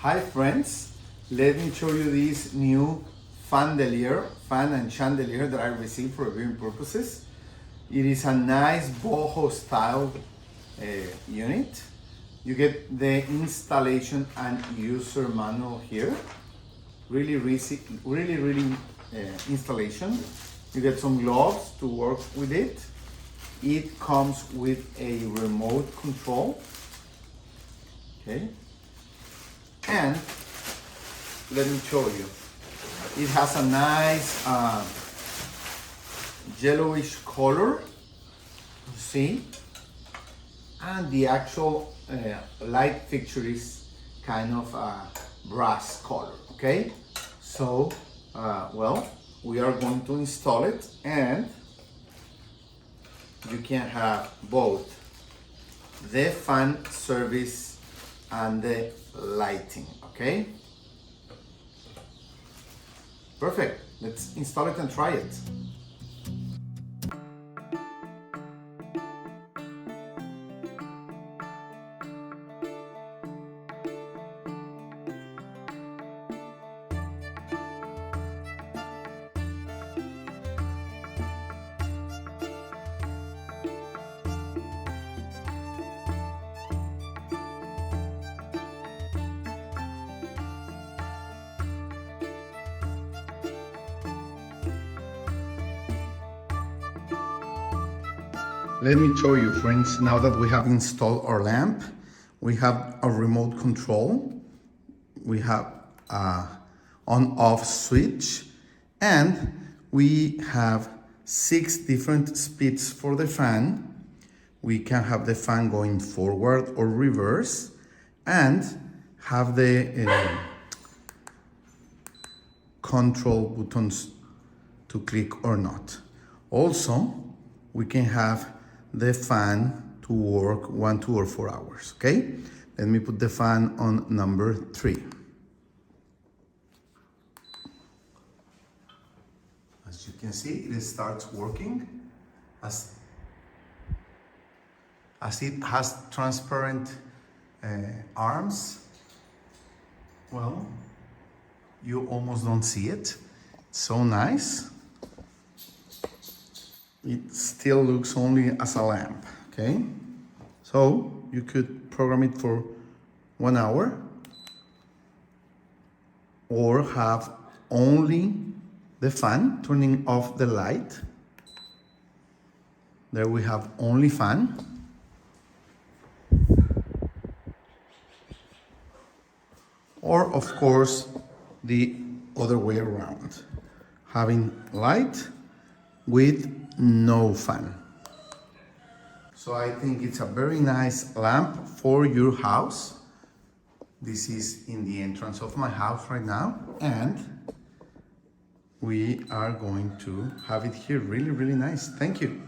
Hi friends, let me show you this new Fandelier, fan and chandelier that I received for viewing purposes. It is a nice boho style unit. You get the installation and user manual here. Really installation. You get some gloves to work with it. It comes with a remote control. Okay. And let me show you. It has a nice yellowish color, you see, and the actual light fixture is kind of a brass color. Okay, so well, we are going to install it, and you can have both the fan service and the lighting. Okay, perfect. Let's install it and try it. Let me show you, friends, now that we have installed our lamp, we have a remote control, we have a on-off switch, and we have 6 different speeds for the fan. We can have the fan going forward or reverse, and have the control buttons to click or not. Also, we can have the fan to work 1, 2, or 4 hours. Okay, let me put the fan on number 3. As you can see, it starts working. As it has transparent arms, well, you almost don't see it. It's so nice. It still looks only as a lamp, okay? So you could program it for 1 hour, or have only the fan, turning off the light. There we have only fan. Or of course, the other way around, having light with no fan. So I think it's a very nice lamp for your house. This is in the entrance of my house right now, and we are going to have it here really nice. Thank you.